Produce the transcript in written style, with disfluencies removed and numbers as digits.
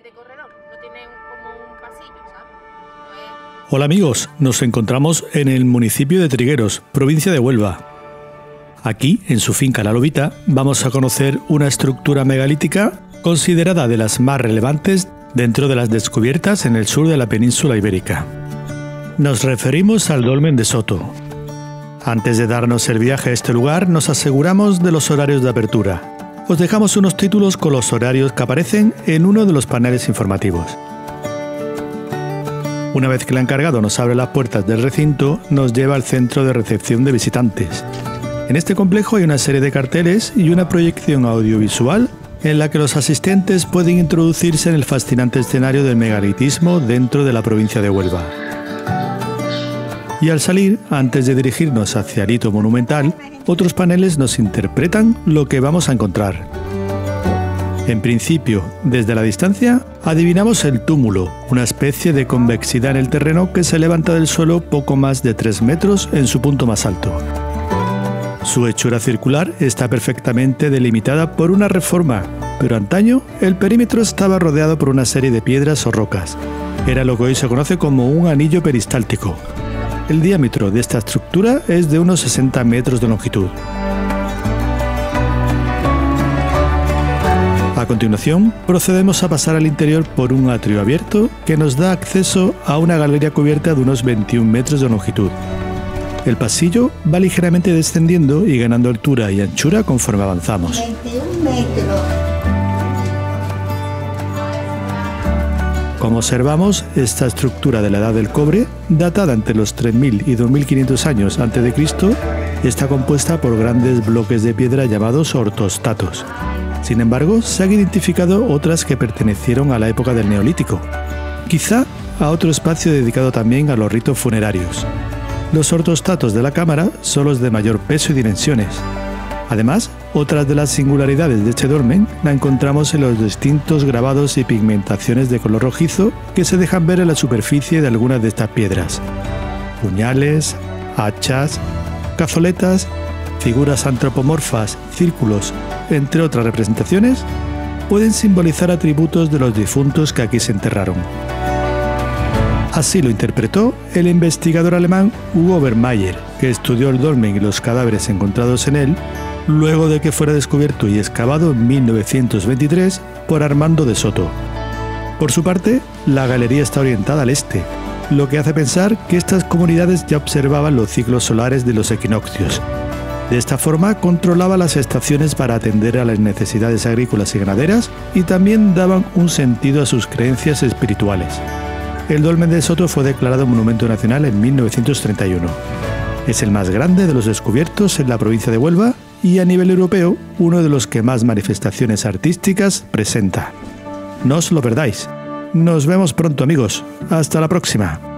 de corredor, no tiene como un pasillo, ¿sabes? Hola amigos, nos encontramos en el municipio de Trigueros, provincia de Huelva. Aquí, en su finca La Lobita, vamos a conocer una estructura megalítica considerada de las más relevantes dentro de las descubiertas en el sur de la península ibérica. Nos referimos al Dolmen de Soto. Antes de darnos el viaje a este lugar, nos aseguramos de los horarios de apertura. Os dejamos unos títulos con los horarios que aparecen en uno de los paneles informativos. Una vez que el encargado nos abre las puertas del recinto, nos lleva al centro de recepción de visitantes. En este complejo hay una serie de carteles y una proyección audiovisual en la que los asistentes pueden introducirse en el fascinante escenario del megalitismo dentro de la provincia de Huelva. Y al salir, antes de dirigirnos hacia el hito monumental, otros paneles nos interpretan lo que vamos a encontrar. En principio, desde la distancia, adivinamos el túmulo, una especie de convexidad en el terreno que se levanta del suelo poco más de 3 metros en su punto más alto. Su hechura circular está perfectamente delimitada por una reforma, pero antaño el perímetro estaba rodeado por una serie de piedras o rocas. Era lo que hoy se conoce como un anillo peristáltico. El diámetro de esta estructura es de unos 60 metros de longitud. A continuación, procedemos a pasar al interior por un atrio abierto que nos da acceso a una galería cubierta de unos 21 metros de longitud. El pasillo va ligeramente descendiendo y ganando altura y anchura conforme avanzamos. 21 metros. Como observamos, esta estructura de la Edad del Cobre, datada entre los 3000 y 2500 años a.C., está compuesta por grandes bloques de piedra llamados ortostatos. Sin embargo, se han identificado otras que pertenecieron a la época del Neolítico, quizá a otro espacio dedicado también a los ritos funerarios. Los ortostatos de la cámara son los de mayor peso y dimensiones. Además, otras de las singularidades de este dolmen la encontramos en los distintos grabados y pigmentaciones de color rojizo que se dejan ver en la superficie de algunas de estas piedras. Puñales, hachas, cazoletas, figuras antropomorfas, círculos, entre otras representaciones, pueden simbolizar atributos de los difuntos que aquí se enterraron. Así lo interpretó el investigador alemán Hugo Obermayer, que estudió el dolmen y los cadáveres encontrados en él, luego de que fuera descubierto y excavado en 1923 por Armando de Soto. Por su parte, la galería está orientada al este, lo que hace pensar que estas comunidades ya observaban los ciclos solares de los equinoccios. De esta forma controlaba las estaciones para atender a las necesidades agrícolas y ganaderas y también daban un sentido a sus creencias espirituales. El Dolmen de Soto fue declarado Monumento Nacional en 1931. Es el más grande de los descubiertos en la provincia de Huelva y a nivel europeo uno de los que más manifestaciones artísticas presenta. No os lo perdáis. Nos vemos pronto amigos. Hasta la próxima.